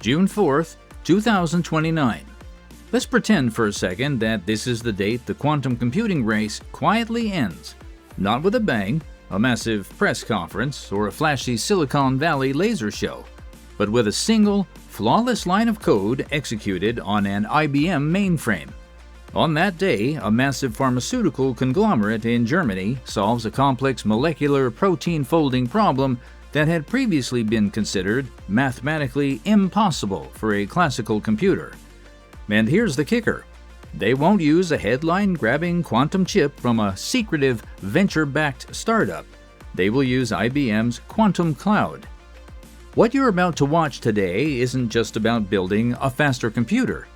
June 4th, 2029. Let's pretend for a second that this is the date the quantum computing race quietly ends. Not with a bang, a massive press conference, or a flashy Silicon Valley laser show, but with a single, flawless line of code executed on an IBM mainframe. On that day, a massive pharmaceutical conglomerate in Germany solves a complex molecular protein folding problem that had previously been considered mathematically impossible for a classical computer. And here's the kicker. They won't use a headline-grabbing quantum chip from a secretive, venture-backed startup. They will use IBM's quantum cloud. What you're about to watch today isn't just about building a faster computer.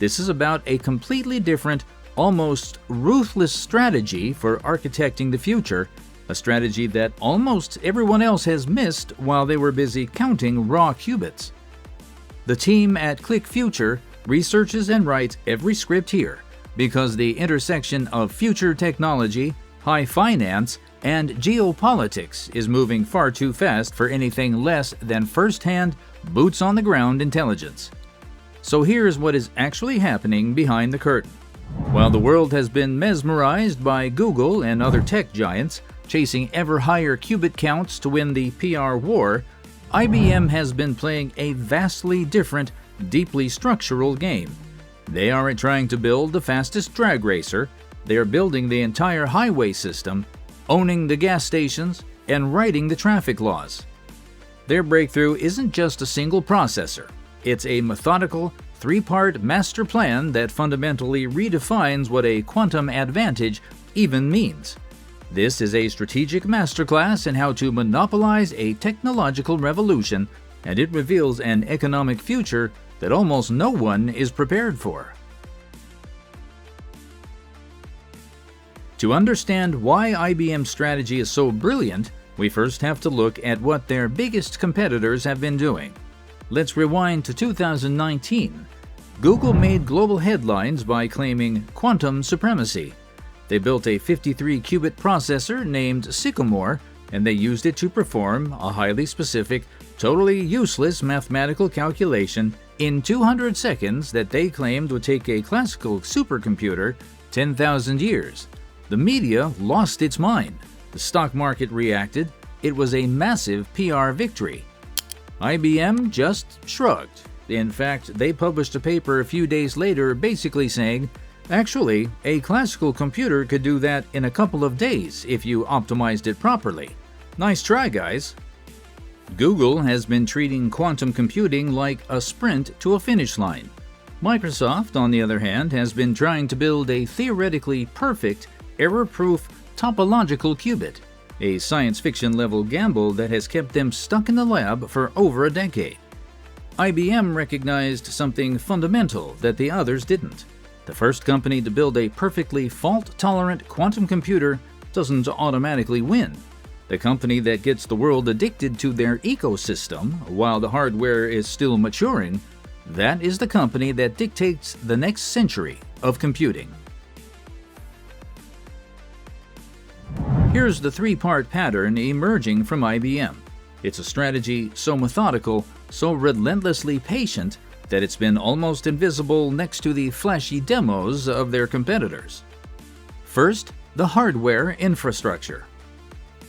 This is about a completely different, almost ruthless strategy for architecting the future, a strategy that almost everyone else has missed while they were busy counting raw qubits. The team at QlikFuture researches and writes every script here because the intersection of future technology, high finance, and geopolitics is moving far too fast for anything less than first-hand, boots-on-the-ground intelligence. So here's what is actually happening behind the curtain. While the world has been mesmerized by Google and other tech giants chasing ever higher qubit counts to win the PR war, IBM has been playing a vastly different, deeply structural game. They aren't trying to build the fastest drag racer, they are building the entire highway system, owning the gas stations, and writing the traffic laws. Their breakthrough isn't just a single processor. It's a methodical, three-part master plan that fundamentally redefines what a quantum advantage even means. This is a strategic masterclass in how to monopolize a technological revolution, and it reveals an economic future that almost no one is prepared for. To understand why IBM's strategy is so brilliant, we first have to look at what their biggest competitors have been doing. Let's rewind to 2019. Google made global headlines by claiming quantum supremacy. They built a 53-qubit processor named Sycamore, and they used it to perform a highly specific, totally useless mathematical calculation in 200 seconds that they claimed would take a classical supercomputer 10,000 years. The media lost its mind. The stock market reacted. It was a massive PR victory. IBM just shrugged. In fact, they published a paper a few days later basically saying, actually, a classical computer could do that in a couple of days if you optimized it properly. Nice try, guys. Google has been treating quantum computing like a sprint to a finish line. Microsoft, on the other hand, has been trying to build a theoretically perfect, error-proof, topological qubit, a science fiction-level gamble that has kept them stuck in the lab for over a decade. IBM recognized something fundamental that the others didn't. The first company to build a perfectly fault-tolerant quantum computer doesn't automatically win. The company that gets the world addicted to their ecosystem while the hardware is still maturing, that is the company that dictates the next century of computing. Here's the three-part pattern emerging from IBM. It's a strategy so methodical, so relentlessly patient, that it's been almost invisible next to the flashy demos of their competitors. First, the hardware infrastructure.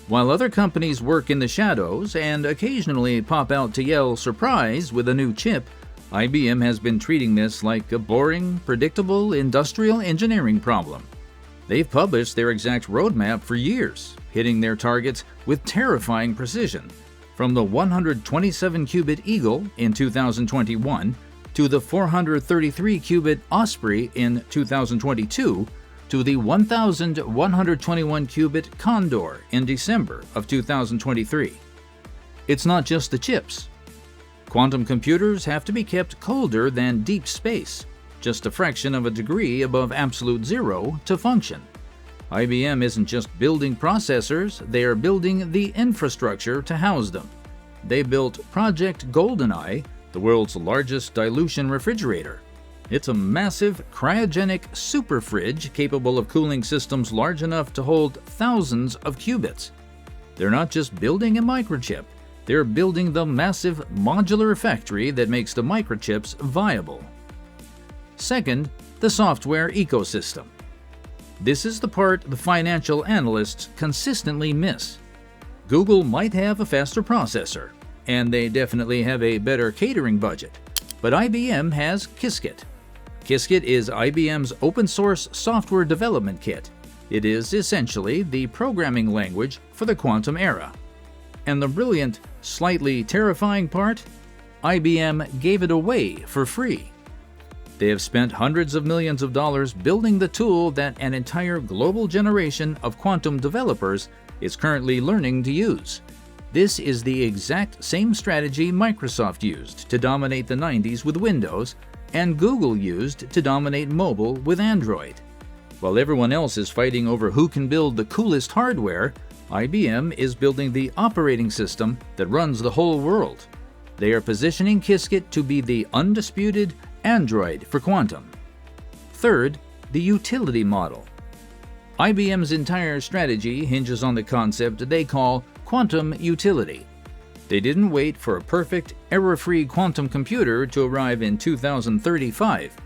While other companies work in the shadows and occasionally pop out to yell surprise with a new chip, IBM has been treating this like a boring, predictable industrial engineering problem. They've published their exact roadmap for years, hitting their targets with terrifying precision, from the 127-qubit Eagle in 2021 to the 433-qubit Osprey in 2022 to the 1,121-qubit Condor in December of 2023. It's not just the chips. Quantum computers have to be kept colder than deep space, just a fraction of a degree above absolute zero, to function. IBM isn't just building processors, they are building the infrastructure to house them. They built Project GoldenEye, the world's largest dilution refrigerator. It's a massive, cryogenic super fridge capable of cooling systems large enough to hold thousands of qubits. They're not just building a microchip, They're building the massive modular factory that makes the microchips viable. Second, the software ecosystem. This is the part the financial analysts consistently miss. Google might have a faster processor, and they definitely have a better catering budget, but IBM has Qiskit. Qiskit is IBM's open-source software development kit. It is essentially the programming language for the quantum era. And the brilliant, slightly terrifying part? IBM gave it away for free. They have spent hundreds of millions of dollars building the tool that an entire global generation of quantum developers is currently learning to use. This is the exact same strategy Microsoft used to dominate the 90s with Windows, and Google used to dominate mobile with Android. While everyone else is fighting over who can build the coolest hardware, IBM is building the operating system that runs the whole world. They are positioning Qiskit to be the undisputed Android for quantum. Third, the utility model. IBM's entire strategy hinges on the concept they call quantum utility. They didn't wait for a perfect, error-free quantum computer to arrive in 2035.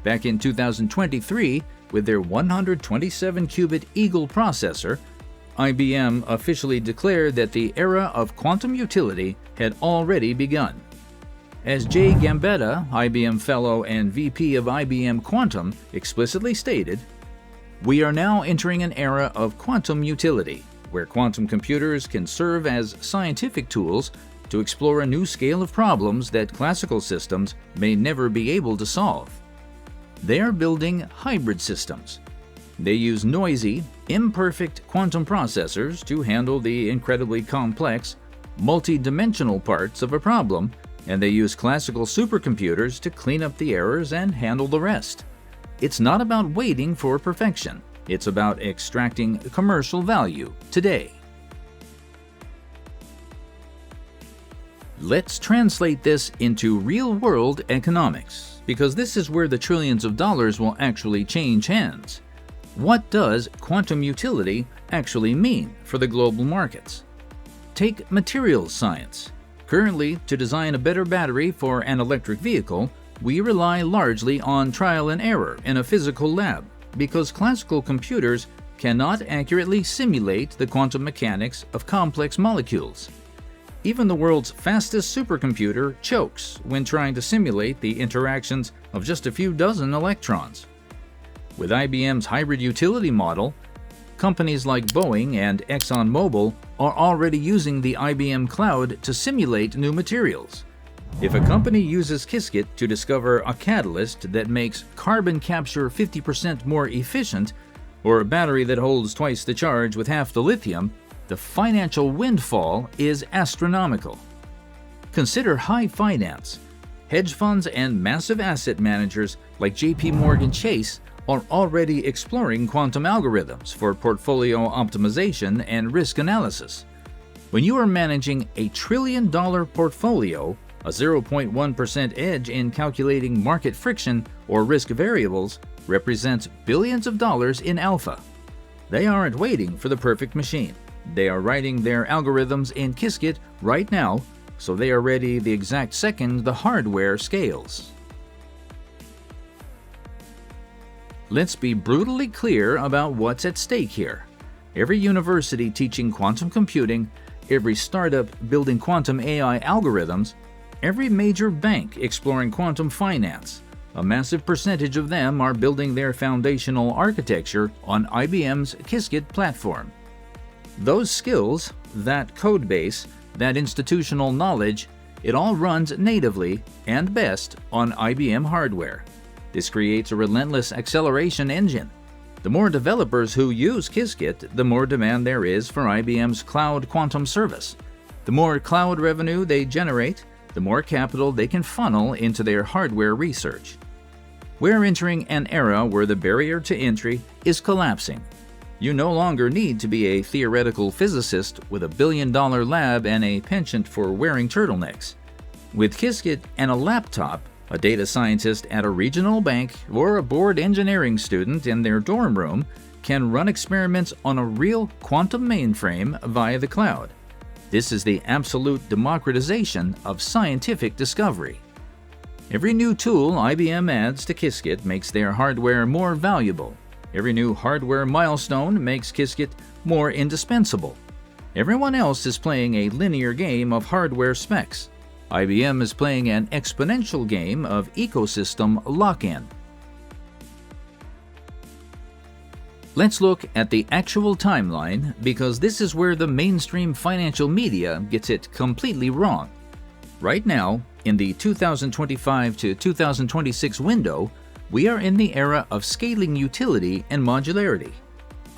Back in 2023, with their 127-qubit Eagle processor, IBM officially declared that the era of quantum utility had already begun. As Jay Gambetta, IBM Fellow and VP of IBM Quantum, explicitly stated, "We are now entering an era of quantum utility, where quantum computers can serve as scientific tools to explore a new scale of problems that classical systems may never be able to solve." They are building hybrid systems. They use noisy, imperfect quantum processors to handle the incredibly complex, multi-dimensional parts of a problem, and they use classical supercomputers to clean up the errors and handle the rest. It's not about waiting for perfection. It's about extracting commercial value today. Let's translate this into real-world economics, because this is where the trillions of dollars will actually change hands. What does quantum utility actually mean for the global markets? Take materials science. Currently, to design a better battery for an electric vehicle, we rely largely on trial and error in a physical lab, because classical computers cannot accurately simulate the quantum mechanics of complex molecules. Even the world's fastest supercomputer chokes when trying to simulate the interactions of just a few dozen electrons. With IBM's hybrid utility model, companies like Boeing and ExxonMobil are already using the IBM cloud to simulate new materials. If a company uses Qiskit to discover a catalyst that makes carbon capture 50% more efficient, or a battery that holds twice the charge with half the lithium, the financial windfall is astronomical. Consider high finance. Hedge funds and massive asset managers like JP Chase are already exploring quantum algorithms for portfolio optimization and risk analysis. When you are managing a $1 trillion portfolio, a 0.1% edge in calculating market friction or risk variables represents billions of dollars in alpha. They aren't waiting for the perfect machine. They are writing their algorithms in Qiskit right now, so they are ready the exact second the hardware scales. Let's be brutally clear about what's at stake here. Every university teaching quantum computing, every startup building quantum AI algorithms, every major bank exploring quantum finance, a massive percentage of them are building their foundational architecture on IBM's Qiskit platform. Those skills, that code base, that institutional knowledge, it all runs natively and best on IBM hardware. This creates a relentless acceleration engine. The more developers who use Qiskit, the more demand there is for IBM's cloud quantum service. The more cloud revenue they generate, the more capital they can funnel into their hardware research. We're entering an era where the barrier to entry is collapsing. You no longer need to be a theoretical physicist with $1 billion lab and a penchant for wearing turtlenecks. With Qiskit and a laptop, a data scientist at a regional bank or a bored engineering student in their dorm room can run experiments on a real quantum mainframe via the cloud. This is the absolute democratization of scientific discovery. Every new tool IBM adds to Qiskit makes their hardware more valuable. Every new hardware milestone makes Qiskit more indispensable. Everyone else is playing a linear game of hardware specs. IBM is playing an exponential game of ecosystem lock-in. Let's look at the actual timeline because this is where the mainstream financial media gets it completely wrong. Right now, in the 2025 to 2026 window, we are in the era of scaling utility and modularity.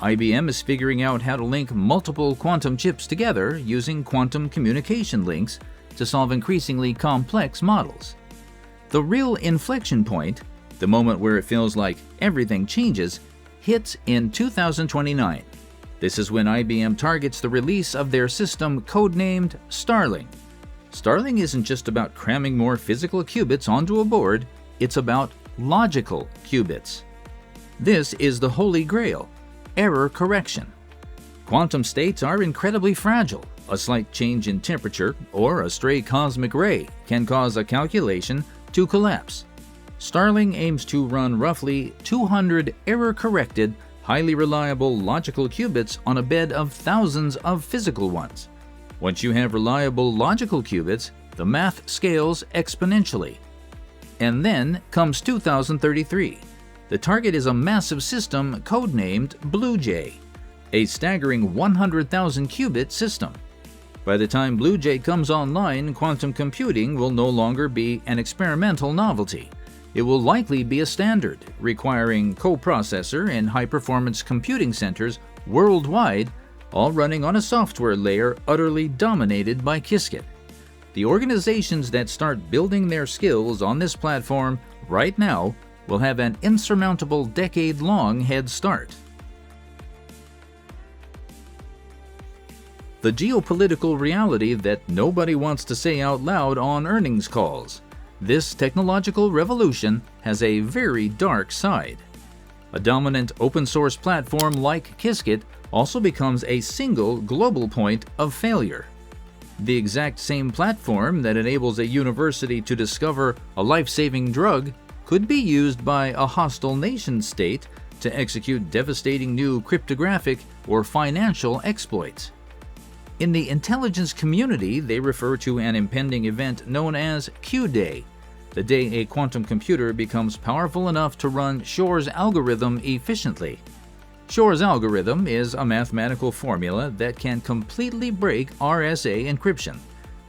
IBM is figuring out how to link multiple quantum chips together using quantum communication links to solve increasingly complex models. The real inflection point, the moment where it feels like everything changes, hits in 2029. This is when IBM targets the release of their system codenamed Starling. Starling isn't just about cramming more physical qubits onto a board, it's about logical qubits. This is the holy grail, error correction. Quantum states are incredibly fragile. A slight change in temperature or a stray cosmic ray can cause a calculation to collapse. Starling aims to run roughly 200 error-corrected, highly reliable logical qubits on a bed of thousands of physical ones. Once you have reliable logical qubits, the math scales exponentially. And then comes 2033. The target is a massive system codenamed Blue Jay, a staggering 100,000 qubit system. By the time Blue Jay comes online, quantum computing will no longer be an experimental novelty. It will likely be a standard, requiring coprocessor and high-performance computing centers worldwide, all running on a software layer utterly dominated by Qiskit. The organizations that start building their skills on this platform right now will have an insurmountable decade-long head start. The geopolitical reality that nobody wants to say out loud on earnings calls. This technological revolution has a very dark side. A dominant open-source platform like Qiskit also becomes a single global point of failure. The exact same platform that enables a university to discover a life-saving drug could be used by a hostile nation-state to execute devastating new cryptographic or financial exploits. In the intelligence community, they refer to an impending event known as Q-Day, the day a quantum computer becomes powerful enough to run Shor's algorithm efficiently. Shor's algorithm is a mathematical formula that can completely break RSA encryption.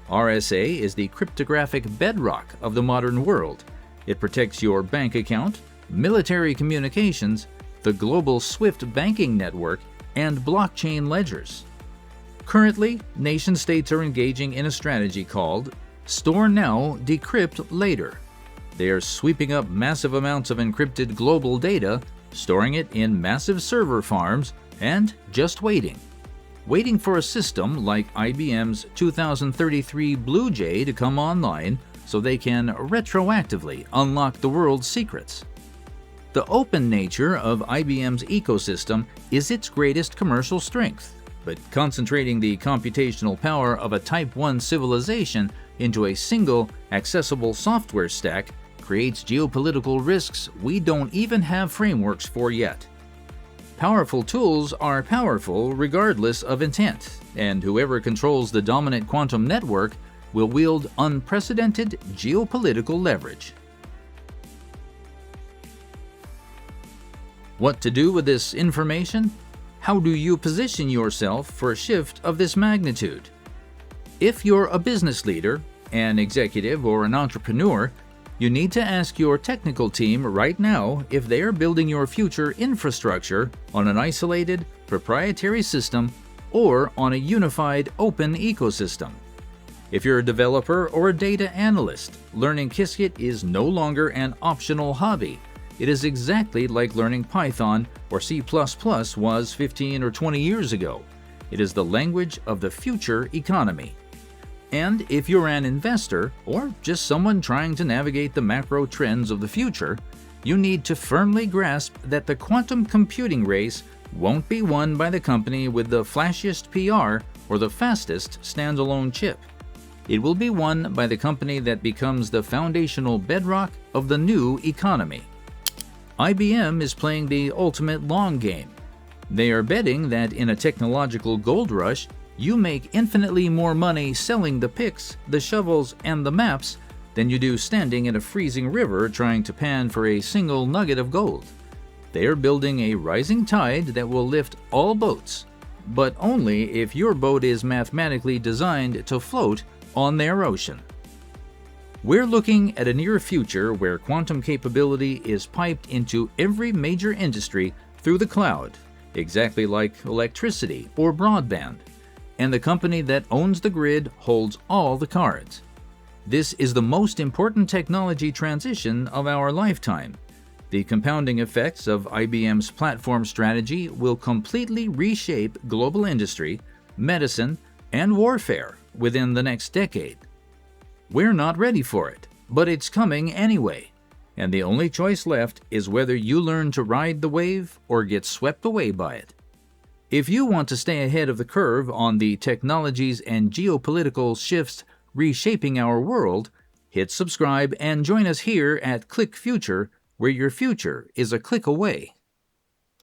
RSA is the cryptographic bedrock of the modern world. It protects your bank account, military communications, the global SWIFT banking network, and blockchain ledgers. Currently, nation-states are engaging in a strategy called Store Now, Decrypt Later. They are sweeping up massive amounts of encrypted global data, storing it in massive server farms, and just waiting. Waiting for a system like IBM's 2033 Blue Jay to come online so they can retroactively unlock the world's secrets. The open nature of IBM's ecosystem is its greatest commercial strength. But concentrating the computational power of a Type 1 civilization into a single, accessible software stack creates geopolitical risks we don't even have frameworks for yet. Powerful tools are powerful regardless of intent, and whoever controls the dominant quantum network will wield unprecedented geopolitical leverage. What to do with this information? How do you position yourself for a shift of this magnitude? If you're a business leader, an executive, or an entrepreneur, you need to ask your technical team right now if they are building your future infrastructure on an isolated, proprietary system or on a unified, open ecosystem. If you're a developer or a data analyst, learning Qiskit is no longer an optional hobby. It is exactly like learning Python or C++ was 15 or 20 years ago. It is the language of the future economy. And if you're an investor or just someone trying to navigate the macro trends of the future, you need to firmly grasp that the quantum computing race won't be won by the company with the flashiest PR or the fastest standalone chip. It will be won by the company that becomes the foundational bedrock of the new economy. IBM is playing the ultimate long game. They are betting that in a technological gold rush, you make infinitely more money selling the picks, the shovels, and the maps than you do standing in a freezing river trying to pan for a single nugget of gold. They are building a rising tide that will lift all boats, but only if your boat is mathematically designed to float on their ocean. We're looking at a near future where quantum capability is piped into every major industry through the cloud, exactly like electricity or broadband, and the company that owns the grid holds all the cards. This is the most important technology transition of our lifetime. The compounding effects of IBM's platform strategy will completely reshape global industry, medicine, and warfare within the next decade. We're not ready for it, but it's coming anyway, and the only choice left is whether you learn to ride the wave or get swept away by it. If you want to stay ahead of the curve on the technologies and geopolitical shifts reshaping our world, hit subscribe and join us here at Click Future, where your future is a click away.